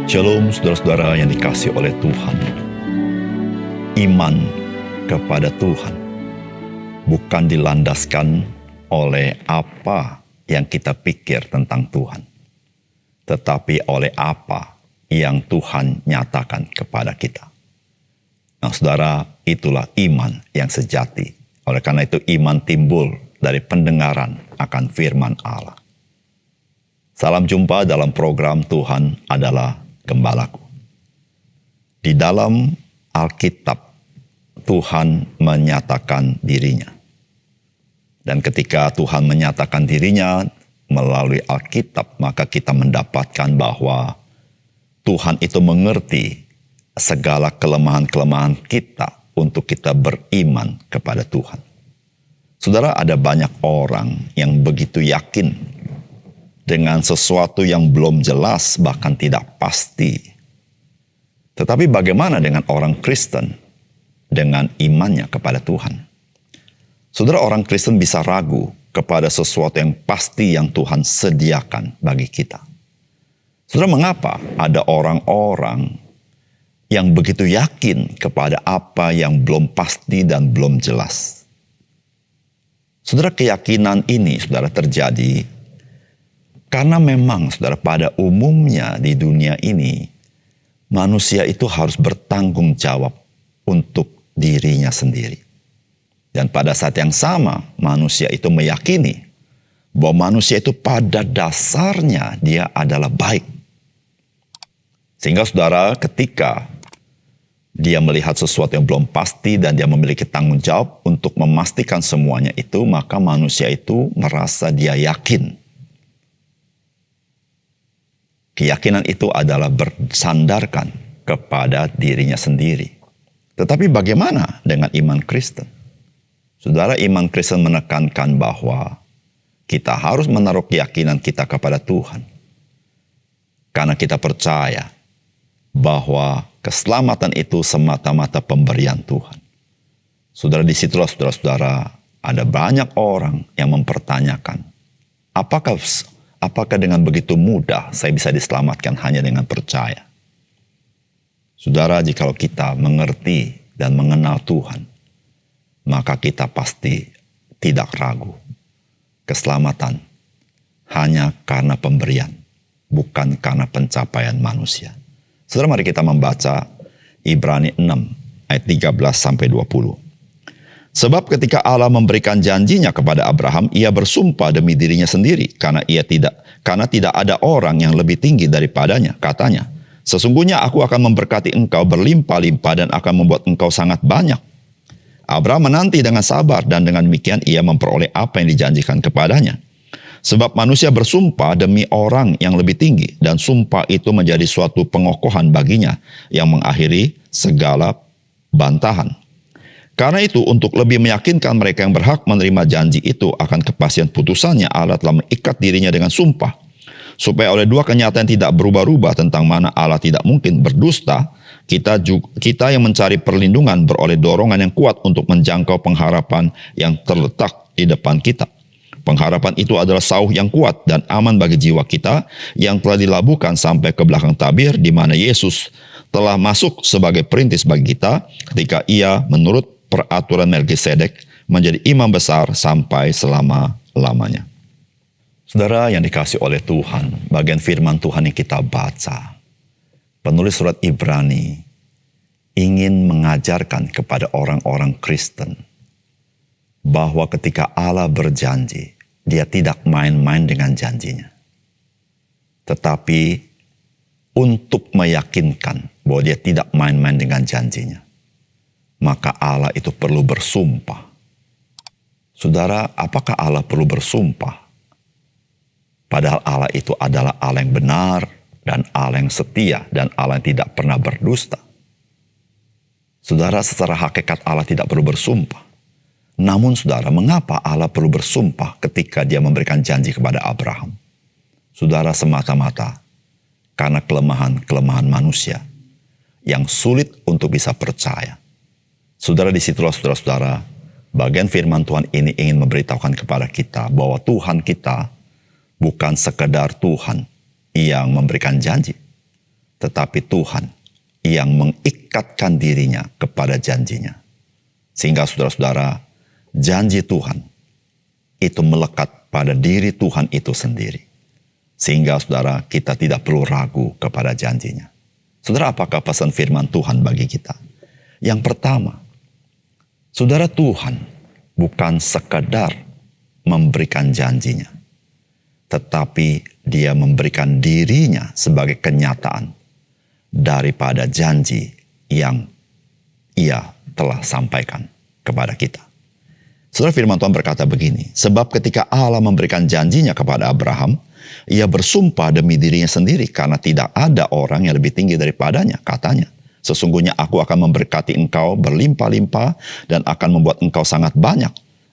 Shalom saudara-saudara yang dikasihi oleh Tuhan. Iman kepada Tuhan bukan dilandaskan oleh apa yang kita pikir tentang Tuhan, tetapi oleh apa yang Tuhan nyatakan kepada kita. Nah saudara, itulah iman yang sejati. Oleh karena itu iman timbul dari pendengaran akan firman Allah. Salam jumpa dalam program Tuhan adalah Gembalaku. Di dalam Alkitab, Tuhan menyatakan dirinya. Dan ketika Tuhan menyatakan dirinya melalui Alkitab, maka kita mendapatkan bahwa Tuhan itu mengerti segala kelemahan-kelemahan kita untuk kita beriman kepada Tuhan. Saudara, ada banyak orang yang begitu yakin dengan sesuatu yang belum jelas, bahkan tidak pasti. Tetapi bagaimana dengan orang Kristen dengan imannya kepada Tuhan? Saudara, orang Kristen bisa ragu kepada sesuatu yang pasti yang Tuhan sediakan bagi kita. Saudara, mengapa ada orang-orang yang begitu yakin kepada apa yang belum pasti dan belum jelas? Saudara, keyakinan ini, saudara, terjadi karena memang, saudara, pada umumnya di dunia ini, manusia itu harus bertanggung jawab untuk dirinya sendiri. Dan pada saat yang sama, manusia itu meyakini bahwa manusia itu pada dasarnya dia adalah baik. Sehingga saudara, ketika dia melihat sesuatu yang belum pasti dan dia memiliki tanggung jawab untuk memastikan semuanya itu, maka manusia itu merasa dia yakin. Keyakinan itu adalah bersandarkan kepada dirinya sendiri. Tetapi bagaimana dengan iman Kristen? Saudara, iman Kristen menekankan bahwa kita harus menaruh keyakinan kita kepada Tuhan. Karena kita percaya bahwa keselamatan itu semata-mata pemberian Tuhan. Saudara, disitulah saudara-saudara ada banyak orang yang mempertanyakan, apakah dengan begitu mudah saya bisa diselamatkan hanya dengan percaya? Saudara, jikalau kita mengerti dan mengenal Tuhan, maka kita pasti tidak ragu. Keselamatan hanya karena pemberian, bukan karena pencapaian manusia. Saudara, mari kita membaca Ibrani 6 ayat 13-20. Sebab ketika Allah memberikan janjinya kepada Abraham, ia bersumpah demi dirinya sendiri, karena tidak ada orang yang lebih tinggi daripadanya. Katanya, sesungguhnya aku akan memberkati engkau berlimpah-limpah dan akan membuat engkau sangat banyak. Abraham menanti dengan sabar dan dengan demikian ia memperoleh apa yang dijanjikan kepadanya. Sebab manusia bersumpah demi orang yang lebih tinggi, dan sumpah itu menjadi suatu pengokohan baginya yang mengakhiri segala bantahan. Karena itu, untuk lebih meyakinkan mereka yang berhak menerima janji itu akan kepastian putusannya, Allah telah mengikat dirinya dengan sumpah. Supaya oleh dua kenyataan tidak berubah-ubah tentang mana Allah tidak mungkin berdusta, kita yang mencari perlindungan beroleh dorongan yang kuat untuk menjangkau pengharapan yang terletak di depan kita. Pengharapan itu adalah sauh yang kuat dan aman bagi jiwa kita yang telah dilabuhkan sampai ke belakang tabir, di mana Yesus telah masuk sebagai perintis bagi kita ketika ia menurut peraturan Melkisedek menjadi imam besar sampai selama-lamanya. Saudara yang dikasihi oleh Tuhan, bagian firman Tuhan yang kita baca, penulis surat Ibrani ingin mengajarkan kepada orang-orang Kristen bahwa ketika Allah berjanji, dia tidak main-main dengan janjinya. Tetapi untuk meyakinkan bahwa dia tidak main-main dengan janjinya, maka Allah itu perlu bersumpah. Saudara, apakah Allah perlu bersumpah? Padahal Allah itu adalah Allah yang benar dan Allah yang setia dan Allah yang tidak pernah berdusta. Saudara, secara hakikat Allah tidak perlu bersumpah. Namun saudara, mengapa Allah perlu bersumpah ketika dia memberikan janji kepada Abraham? Saudara, semata-mata karena kelemahan-kelemahan manusia yang sulit untuk bisa percaya. Saudara, disitulah saudara-saudara, bagian firman Tuhan ini ingin memberitahukan kepada kita bahwa Tuhan kita bukan sekedar Tuhan yang memberikan janji. tetapi Tuhan yang mengikatkan dirinya kepada janjinya. Sehingga saudara-saudara, janji Tuhan itu melekat pada diri Tuhan itu sendiri. Sehingga saudara, kita tidak perlu ragu kepada janjinya. Saudara, apakah pesan firman Tuhan bagi kita? Yang pertama, saudara, Tuhan bukan sekadar memberikan janjinya, tetapi dia memberikan dirinya sebagai kenyataan daripada janji yang ia telah sampaikan kepada kita. Saudara, firman Tuhan berkata begini, sebab ketika Allah memberikan janjinya kepada Abraham, ia bersumpah demi dirinya sendiri karena tidak ada orang yang lebih tinggi daripadanya, katanya. Sesungguhnya aku akan memberkati engkau berlimpah-limpah dan akan membuat engkau sangat banyak.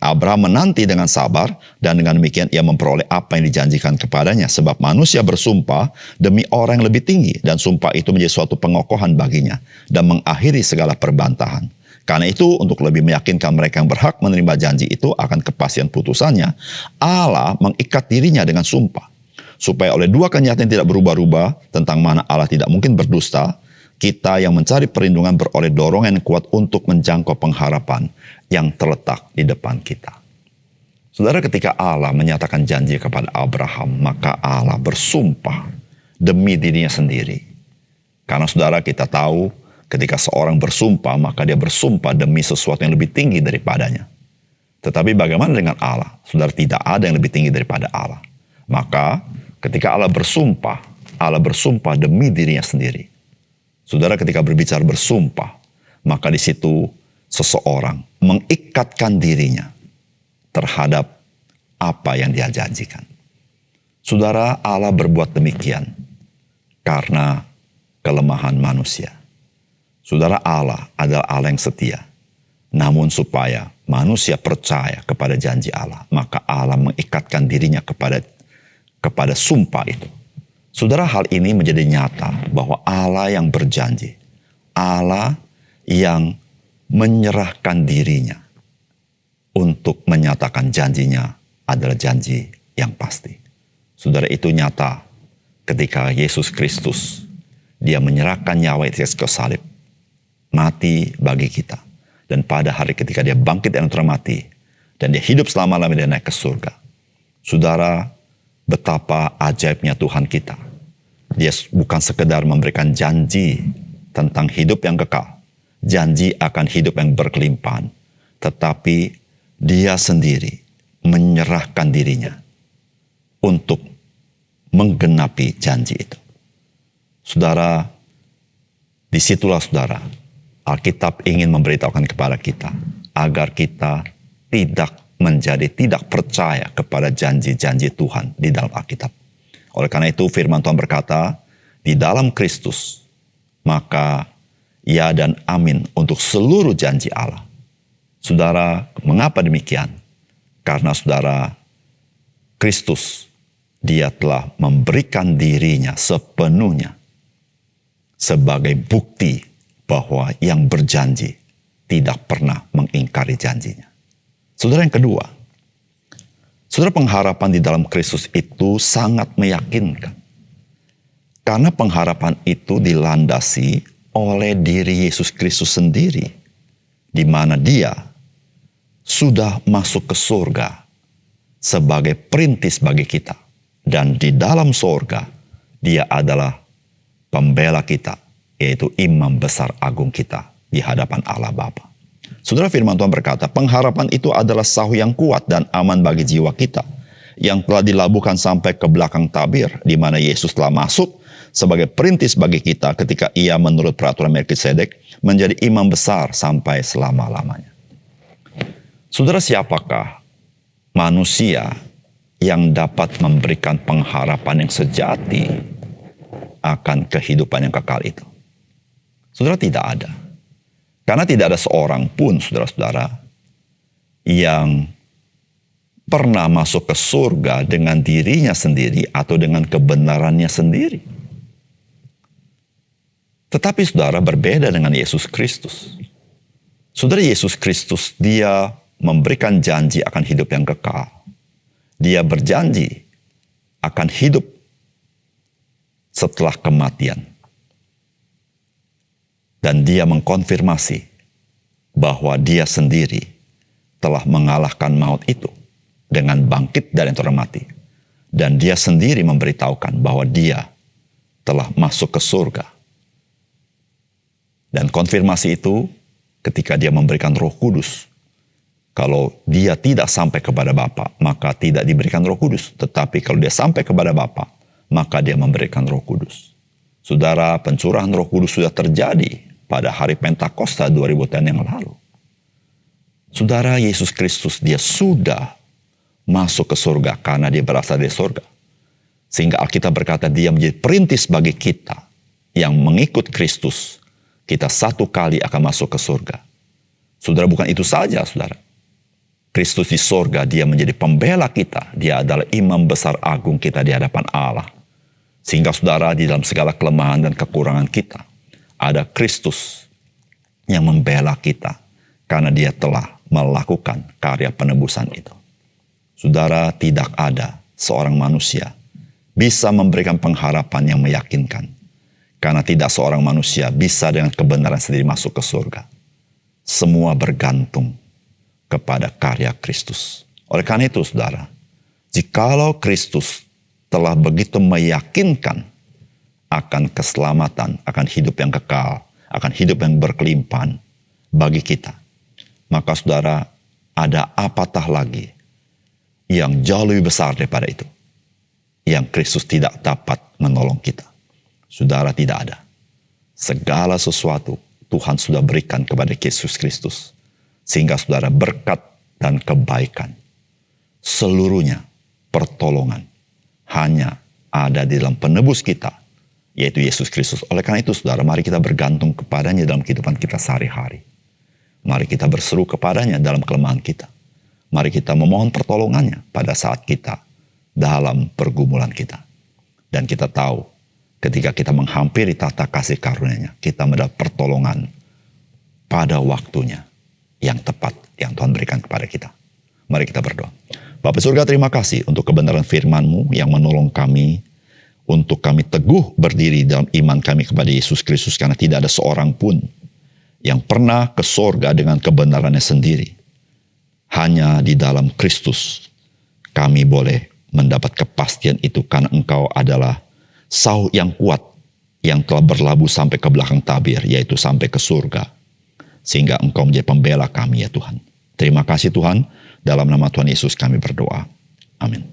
Abraham menanti dengan sabar dan dengan demikian ia memperoleh apa yang dijanjikan kepadanya. Sebab manusia bersumpah demi orang yang lebih tinggi dan sumpah itu menjadi suatu pengokohan baginya dan mengakhiri segala perbantahan. Karena itu untuk lebih meyakinkan mereka yang berhak menerima janji itu akan kepastian putusannya, Allah mengikat dirinya dengan sumpah. Supaya oleh dua kenyataan tidak berubah-ubah tentang mana Allah tidak mungkin berdusta, kita yang mencari perlindungan beroleh dorongan yang kuat untuk menjangkau pengharapan yang terletak di depan kita. Saudara, ketika Allah menyatakan janji kepada Abraham, maka Allah bersumpah demi dirinya sendiri. Karena saudara, kita tahu ketika seorang bersumpah, maka dia bersumpah demi sesuatu yang lebih tinggi daripadanya. Tetapi bagaimana dengan Allah? Saudara, tidak ada yang lebih tinggi daripada Allah. Maka ketika Allah bersumpah demi dirinya sendiri. Saudara, ketika berbicara bersumpah, maka di situ seseorang mengikatkan dirinya terhadap apa yang dia janjikan. Saudara, Allah berbuat demikian karena kelemahan manusia. Saudara, Allah adalah Allah yang setia. Namun supaya manusia percaya kepada janji Allah, maka Allah mengikatkan dirinya kepada sumpah itu. Saudara, hal ini menjadi nyata bahwa Allah yang berjanji, Allah yang menyerahkan dirinya untuk menyatakan janjinya adalah janji yang pasti. Saudara, itu nyata ketika Yesus Kristus, dia menyerahkan nyawa di atas kayu salib, mati bagi kita. Dan pada hari ketika dia bangkit dari antara mati, dan dia hidup selama-lamanya dan naik ke surga. Saudara, betapa ajaibnya Tuhan kita. Dia bukan sekedar memberikan janji tentang hidup yang kekal, janji akan hidup yang berkelimpahan, tetapi dia sendiri menyerahkan dirinya untuk menggenapi janji itu. Saudara, disitulah saudara, Alkitab ingin memberitahukan kepada kita agar kita tidak percaya kepada janji-janji Tuhan di dalam Alkitab. Oleh karena itu firman Tuhan berkata, di dalam Kristus, maka ya dan amin untuk seluruh janji Allah. Saudara, mengapa demikian? Karena saudara, Kristus, dia telah memberikan dirinya sepenuhnya sebagai bukti bahwa yang berjanji tidak pernah mengingkari janjinya. Saudara, yang kedua, saudara, pengharapan di dalam Kristus itu sangat meyakinkan. Karena pengharapan itu dilandasi oleh diri Yesus Kristus sendiri, di mana dia sudah masuk ke surga sebagai perintis bagi kita. Dan di dalam surga, dia adalah pembela kita, yaitu imam besar agung kita di hadapan Allah Bapa. Saudara, firman Tuhan berkata, pengharapan itu adalah sahu yang kuat dan aman bagi jiwa kita, yang telah dilabuhkan sampai ke belakang tabir, di mana Yesus telah masuk sebagai perintis bagi kita ketika ia menurut peraturan Melkisedek menjadi imam besar sampai selama-lamanya. Saudara, siapakah manusia yang dapat memberikan pengharapan yang sejati akan kehidupan yang kekal itu? Saudara, tidak ada. Karena tidak ada seorang pun, saudara-saudara, yang pernah masuk ke surga dengan dirinya sendiri atau dengan kebenarannya sendiri. Tetapi saudara, berbeda dengan Yesus Kristus. Saudara, Yesus Kristus, dia memberikan janji akan hidup yang kekal. Dia berjanji akan hidup setelah kematian. Dan dia mengkonfirmasi bahwa dia sendiri telah mengalahkan maut itu dengan bangkit dari antara mati. Dan dia sendiri memberitahukan bahwa dia telah masuk ke surga. Dan konfirmasi itu ketika dia memberikan Roh Kudus. Kalau dia tidak sampai kepada Bapa, maka tidak diberikan Roh Kudus. Tetapi kalau dia sampai kepada Bapa, maka dia memberikan Roh Kudus. Saudara, pencurahan Roh Kudus sudah terjadi pada hari Pentakosta 2000 tahun yang lalu. Saudara, Yesus Kristus dia sudah masuk ke surga karena dia berasal dari surga. Sehingga Alkitab berkata dia menjadi perintis bagi kita yang mengikut Kristus. Kita satu kali akan masuk ke surga. Saudara, bukan itu saja, saudara. Kristus di surga, dia menjadi pembela kita. Dia adalah imam besar agung kita di hadapan Allah. Sehingga saudara, di dalam segala kelemahan dan kekurangan kita, ada Kristus yang membela kita karena dia telah melakukan karya penebusan itu. Saudara, tidak ada seorang manusia bisa memberikan pengharapan yang meyakinkan. Karena tidak seorang manusia bisa dengan kebenaran sendiri masuk ke surga. Semua bergantung kepada karya Kristus. Oleh karena itu, saudara, jikalau Kristus telah begitu meyakinkan akan keselamatan, akan hidup yang kekal, akan hidup yang berkelimpahan bagi kita, maka saudara, ada apatah lagi yang jauh lebih besar daripada itu, yang Kristus tidak dapat menolong kita. Saudara, tidak ada. Segala sesuatu Tuhan sudah berikan kepada Yesus Kristus, sehingga saudara, berkat dan kebaikan, seluruhnya pertolongan, hanya ada di dalam penebus kita, yaitu Yesus Kristus. Oleh karena itu, saudara, mari kita bergantung kepadanya dalam kehidupan kita sehari-hari. Mari kita berseru kepadanya dalam kelemahan kita. Mari kita memohon pertolongannya pada saat kita dalam pergumulan kita. Dan kita tahu, ketika kita menghampiri tata kasih karunia-Nya, kita mendapat pertolongan pada waktunya yang tepat yang Tuhan berikan kepada kita. Mari kita berdoa. Bapa surga, terima kasih untuk kebenaran firman-Mu yang menolong kami untuk kami teguh berdiri dalam iman kami kepada Yesus Kristus, karena tidak ada seorang pun yang pernah ke surga dengan kebenarannya sendiri. Hanya di dalam Kristus kami boleh mendapat kepastian itu, karena Engkau adalah sauh yang kuat yang telah berlabuh sampai ke belakang tabir, yaitu sampai ke surga. Sehingga Engkau menjadi pembela kami, ya Tuhan. Terima kasih Tuhan. Dalam nama Tuhan Yesus kami berdoa. Amin.